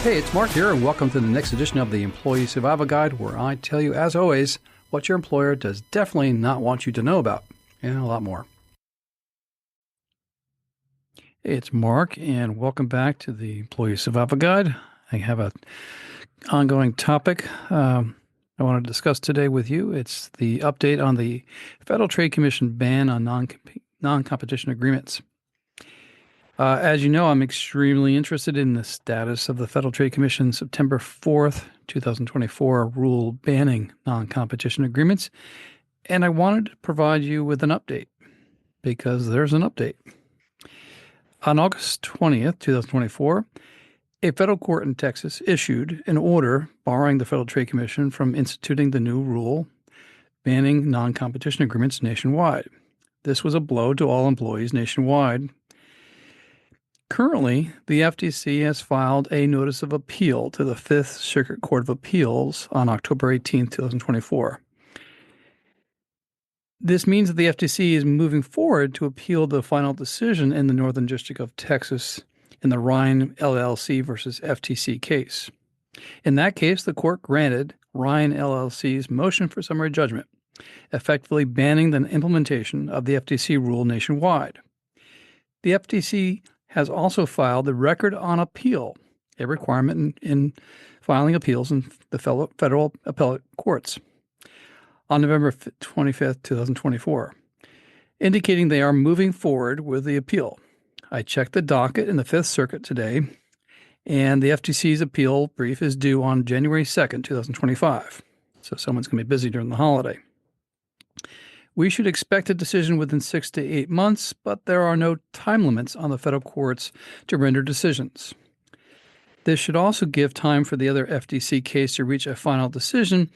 Hey, it's Mark here, and welcome to the next edition of the Employee Survival Guide, where I tell you, as always, what your employer does definitely not want you to know about, and a lot more. Hey, it's Mark, and welcome back to the Employee Survival Guide. I have an ongoing topic I want to discuss today with you. It's the update on the Federal Trade Commission ban on non-competition agreements. As you know, I'm extremely interested in the status of the Federal Trade Commission's September 4th, 2024 rule banning non-competition agreements, and I wanted to provide you with an update because there's an update. On August 20th, 2024, a federal court in Texas issued an order barring the Federal Trade Commission from instituting the new rule banning non-competition agreements nationwide. This was a blow to all employees nationwide. Currently, the FTC has filed a notice of appeal to the Fifth Circuit Court of Appeals on October 18, 2024. This means that the FTC is moving forward to appeal the final decision in the Northern District of Texas in the Ryan LLC versus FTC case. In that case, the court granted Ryan LLC's motion for summary judgment, effectively banning the implementation of the FTC rule nationwide. The FTC has also filed the record on appeal, a requirement in filing appeals in the federal appellate courts, on November 25th, 2024, indicating they are moving forward with the appeal. I checked the docket in the Fifth Circuit today, and the FTC's appeal brief is due on January 2nd, 2025. So someone's going to be busy during the holiday. We should expect a decision within 6 to 8 months, but there are no time limits on the federal courts to render decisions. This should also give time for the other FTC case to reach a final decision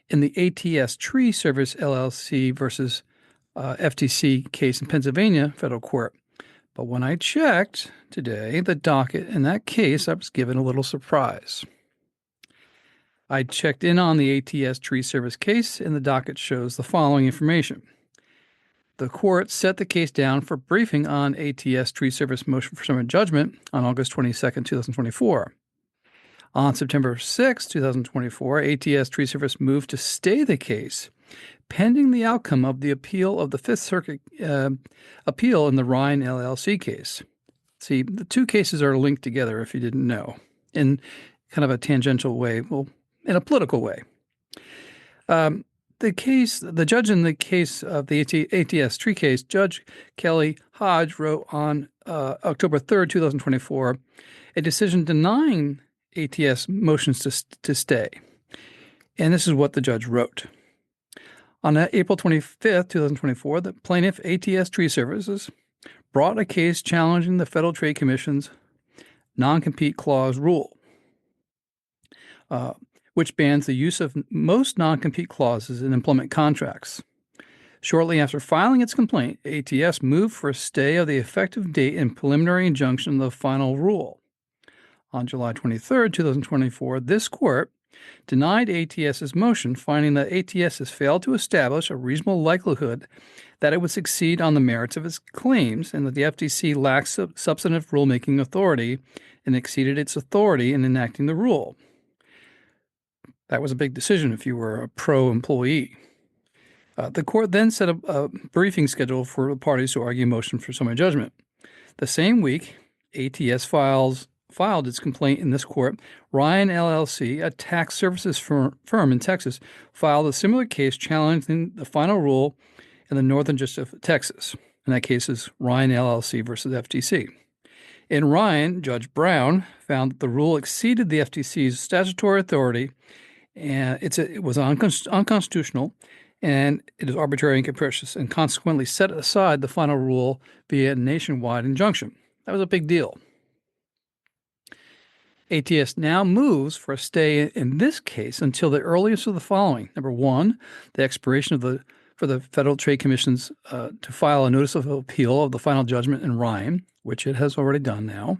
in the ATS Tree Service LLC versus FTC case in Pennsylvania federal court. But when I checked today the docket in that case, I was given a little surprise. I checked in on the ATS Tree Service case, and the docket shows the following information. The court set the case down for briefing on ATS Tree Service motion for summary judgment on August 22nd, 2024. On September 6, 2024, ATS Tree Service moved to stay the case pending the outcome of the appeal of the Fifth Circuit appeal in the Ryan LLC case. See, the two cases are linked together, if you didn't know, in kind of a tangential way, well, in a political way. The judge in the case of the ATS Tree case, Judge Kelly Hodge, wrote on October 3rd, 2024, a decision denying ATS motions to stay. And this is what the judge wrote. On April 25th, 2024, the plaintiff, ATS Tree Services, brought a case challenging the Federal Trade Commission's non-compete clause rule, which bans the use of most non-compete clauses in employment contracts. Shortly after filing its complaint, ATS moved for a stay of the effective date and preliminary injunction of the final rule. On July 23, 2024, this court denied ATS's motion, finding that ATS has failed to establish a reasonable likelihood that it would succeed on the merits of its claims and that the FTC lacks substantive rulemaking authority and exceeded its authority in enacting the rule. That was a big decision if you were a pro-employee. The court then set a briefing schedule for the parties to argue motion for summary judgment. The same week, ATS filed its complaint in this court. Ryan LLC, a tax services firm in Texas, filed a similar case challenging the final rule in the Northern District of Texas. In that case is Ryan LLC versus FTC. In Ryan, Judge Brown found that the rule exceeded the FTC's statutory authority, and it was unconstitutional, and it is arbitrary and capricious, and consequently set aside the final rule via a nationwide injunction. That was a big deal. ATS now moves for a stay in this case until the earliest of the following. Number one, the expiration for the Federal Trade Commission's to file a notice of appeal of the final judgment in Ryan, which it has already done now.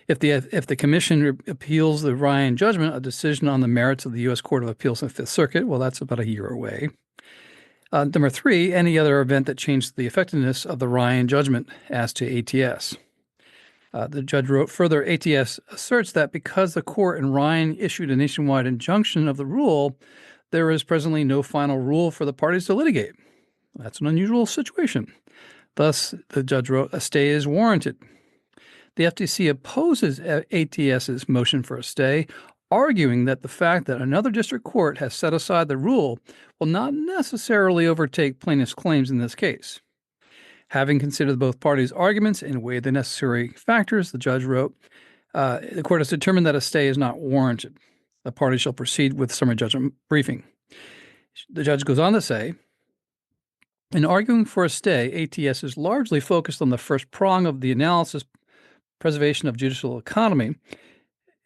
If the Commission appeals the Ryan judgment, a decision on the merits of the U.S. Court of Appeals in the Fifth Circuit, well, that's about a year away. Number three, any other event that changed the effectiveness of the Ryan judgment as to ATS. The judge wrote further, ATS asserts that because the court in Ryan issued a nationwide injunction of the rule, there is presently no final rule for the parties to litigate. That's an unusual situation. Thus, the judge wrote, a stay is warranted. The FTC opposes ATS's motion for a stay, arguing that the fact that another district court has set aside the rule will not necessarily overtake plaintiffs' claims in this case. Having considered both parties' arguments and weighed the necessary factors, the judge wrote, the court has determined that a stay is not warranted. The parties shall proceed with summary judgment briefing. The judge goes on to say, in arguing for a stay, ATS is largely focused on the first prong of the analysis, preservation of judicial economy.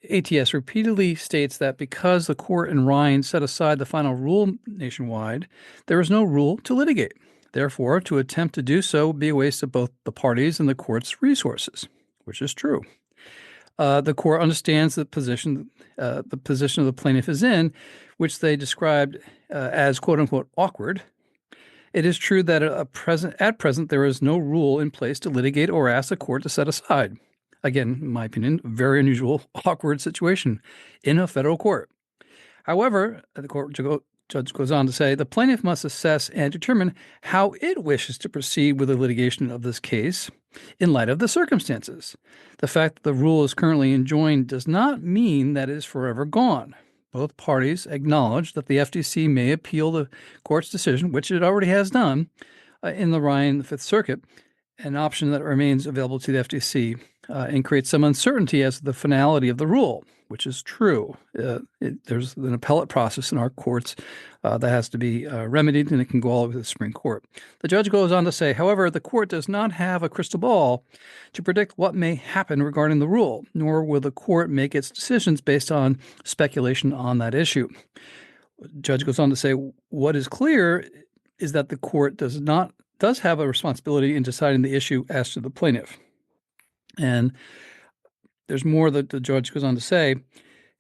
ATS repeatedly states that because the court in Ryan set aside the final rule nationwide, there is no rule to litigate. Therefore, to attempt to do so would be a waste of both the parties and the court's resources, which is true. The court understands the position of the plaintiff is in, which they described as "quote unquote" awkward. It is true that at present there is no rule in place to litigate or ask the court to set aside. Again, in my opinion, a very unusual, awkward situation in a federal court. However, the court judge goes on to say, the plaintiff must assess and determine how it wishes to proceed with the litigation of this case in light of the circumstances. The fact that the rule is currently enjoined does not mean that it is forever gone. Both parties acknowledge that the FTC may appeal the court's decision, which it already has done, in the Ryan Fifth Circuit, an option that remains available to the FTC, and creates some uncertainty as to the finality of the rule, which is true. There's an appellate process in our courts that has to be remedied, and it can go all the way to the Supreme Court. The judge goes on to say, however, the court does not have a crystal ball to predict what may happen regarding the rule, nor will the court make its decisions based on speculation on that issue. The judge goes on to say, what is clear is that the court does have a responsibility in deciding the issue as to the plaintiff. And there's more that the judge goes on to say.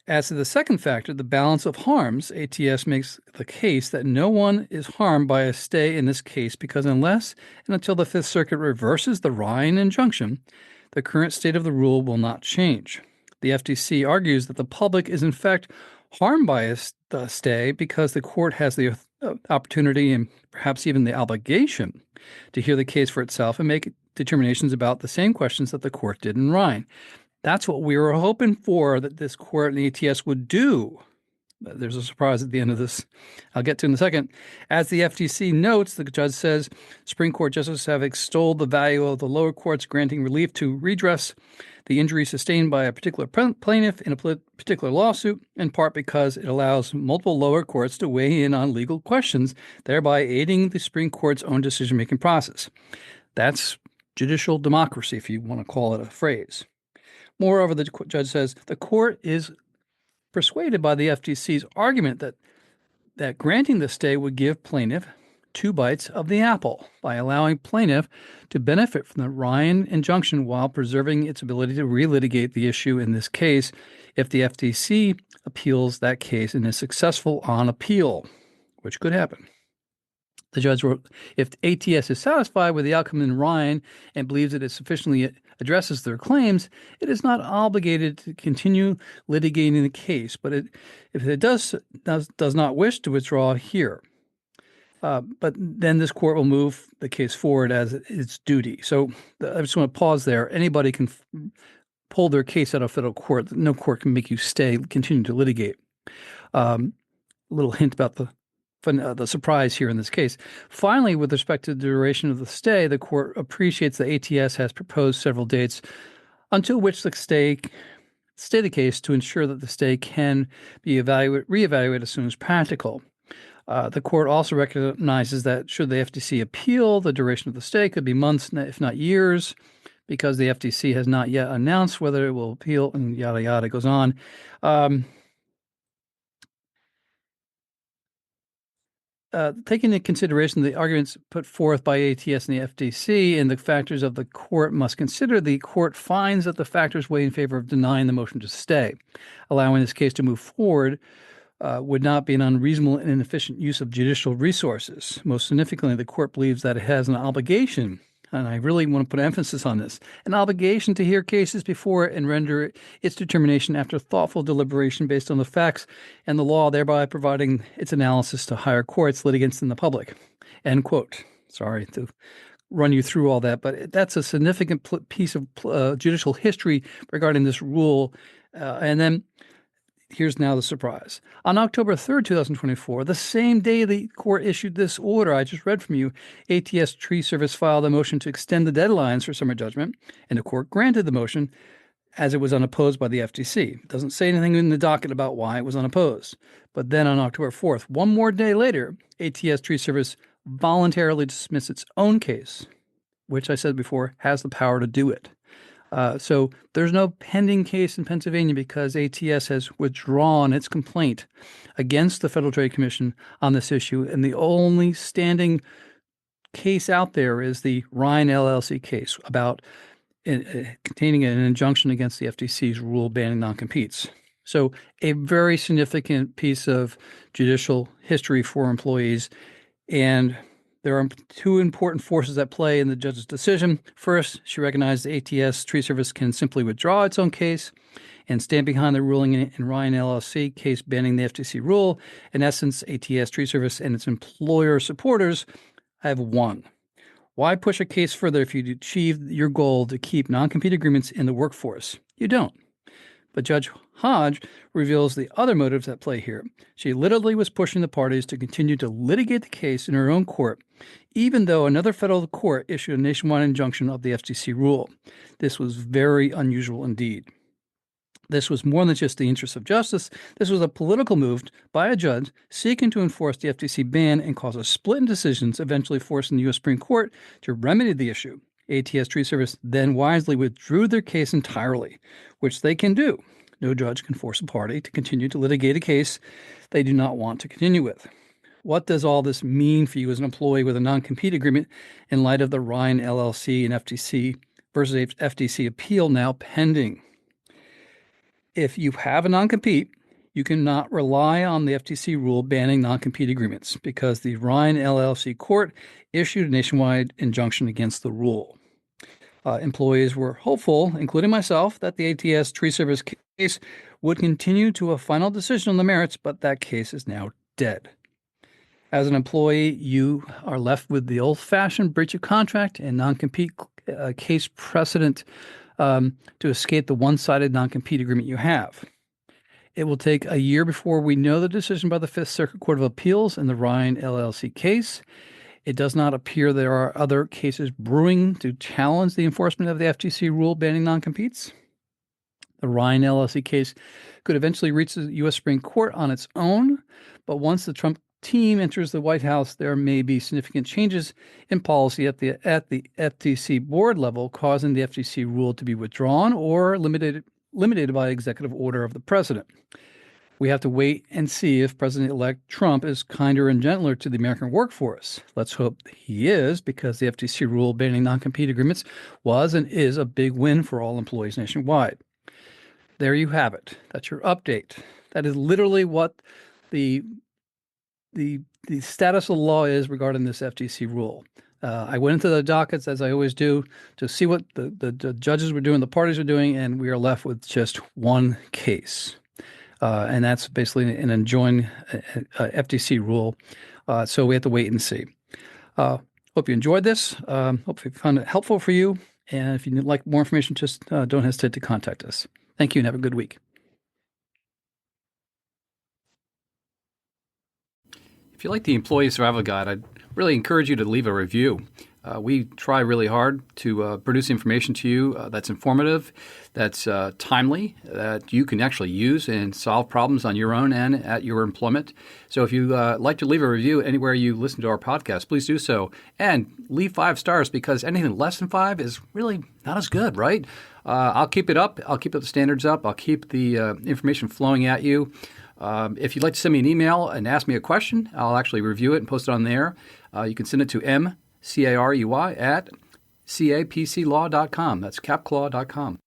As to the second factor, the balance of harms, ATS makes the case that no one is harmed by a stay in this case because unless and until the Fifth Circuit reverses the Ryan injunction, the current state of the rule will not change. The FTC argues that the public is in fact harmed by a stay because the court has the opportunity and perhaps even the obligation to hear the case for itself and make determinations about the same questions that the court did in Ryan. That's what we were hoping for, that this court and the ATS would do. There's a surprise at the end of this I'll get to in a second. As the FTC notes, the judge says Supreme Court justices have extolled the value of the lower courts granting relief to redress the injury sustained by a particular plaintiff in a particular lawsuit, in part because it allows multiple lower courts to weigh in on legal questions, thereby aiding the Supreme Court's own decision-making process. That's judicial democracy, if you want to call it a phrase. Moreover, the judge says the court is persuaded by the FTC's argument that granting the stay would give plaintiff two bites of the apple by allowing plaintiff to benefit from the Ryan injunction while preserving its ability to relitigate the issue in this case if the FTC appeals that case and is successful on appeal, which could happen. The judge wrote, if ATS is satisfied with the outcome in Ryan and believes that it sufficiently addresses their claims, it is not obligated to continue litigating the case, but if it does not wish to withdraw here. But then this court will move the case forward as its duty. So I just want to pause there. Anybody can pull their case out of federal court. No court can make you continue to litigate. A little hint about the surprise here in this case. Finally, with respect to the duration of the stay, the court appreciates that ATS has proposed several dates until which the stay the case to ensure that the stay can be reevaluated as soon as practical. The court also recognizes that should the FTC appeal, the duration of the stay could be months, if not years, because the FTC has not yet announced whether it will appeal, and yada, yada goes on. Taking into consideration the arguments put forth by ATS and the FTC and the factors of the court must consider, the court finds that the factors weigh in favor of denying the motion to stay. Allowing this case to move forward would not be an unreasonable and inefficient use of judicial resources. Most significantly, the court believes that it has an obligation and I really want to put emphasis on this, an obligation to hear cases before it and render its determination after thoughtful deliberation based on the facts and the law, thereby providing its analysis to higher courts, litigants, and the public. End quote. Sorry to run you through all that, but that's a significant piece of judicial history regarding this rule. And then here's now the surprise. On October 3rd, 2024, the same day the court issued this order I just read from you, ATS Tree Service filed a motion to extend the deadlines for summary judgment, and the court granted the motion as it was unopposed by the FTC. It doesn't say anything in the docket about why it was unopposed. But then on October 4th, one more day later, ATS Tree Service voluntarily dismissed its own case, which I said before has the power to do it. So there's no pending case in Pennsylvania because ATS has withdrawn its complaint against the Federal Trade Commission on this issue. And the only standing case out there is the Ryan LLC case about containing an injunction against the FTC's rule banning non-competes. So a very significant piece of judicial history for employees. And there are two important forces at play in the judge's decision. First, she recognized the ATS Tree Service can simply withdraw its own case and stand behind the ruling in Ryan LLC case banning the FTC rule. In essence, ATS Tree Service and its employer supporters have won. Why push a case further if you achieve your goal to keep non-compete agreements in the workforce? You don't. But Judge Hodge reveals the other motives at play here. She literally was pushing the parties to continue to litigate the case in her own court, even though another federal court issued a nationwide injunction of the FTC rule. This was very unusual indeed. This was more than just the interest of justice. This was a political move by a judge seeking to enforce the FTC ban and cause a split in decisions, eventually forcing the U.S. Supreme Court to remedy the issue. ATS Tree Service then wisely withdrew their case entirely, which they can do. No judge can force a party to continue to litigate a case they do not want to continue with. What does all this mean for you as an employee with a non-compete agreement in light of the Ryan LLC and FTC versus FTC appeal now pending? If you have a non-compete, you cannot rely on the FTC rule banning non-compete agreements because the Ryan LLC court issued a nationwide injunction against the rule. Employees were hopeful, including myself, that the ATS Tree Service case would continue to a final decision on the merits, but that case is now dead. As an employee, you are left with the old-fashioned breach of contract and non-compete case precedent to escape the one-sided non-compete agreement you have. It will take a year before we know the decision by the Fifth Circuit Court of Appeals in the Ryan LLC case. It does not appear there are other cases brewing to challenge the enforcement of the FTC rule banning non-competes. The Ryan LLC case could eventually reach the U.S. Supreme Court on its own, but once the Trump team enters the White House, there may be significant changes in policy at the FTC board level, causing the FTC rule to be withdrawn or limited by executive order of the president. We have to wait and see if President-elect Trump is kinder and gentler to the American workforce. Let's hope he is, because the FTC rule banning non-compete agreements was and is a big win for all employees nationwide. There you have it. That's your update. That is literally what the status of the law is regarding this FTC rule. I went into the dockets, as I always do, to see what the judges were doing, the parties were doing, and we are left with just one case. And that's basically an enjoined FTC rule. So we have to wait and see. Hope you enjoyed this. Hope you found it helpful for you. And if you'd like more information, just don't hesitate to contact us. Thank you and have a good week. If you like the Employee Survival Guide, I'd really encourage you to leave a review. We try really hard to produce information to you that's informative, that's timely, that you can actually use and solve problems on your own and at your employment. So if you like to leave a review anywhere you listen to our podcast, please do so. And leave 5 stars, because anything less than 5 is really not as good, right? I'll keep it up. I'll keep the standards up. I'll keep the information flowing at you. If you'd like to send me an email and ask me a question, I'll actually review it and post it on there. You can send it to Carey at capclaw.com. That's capclaw.com.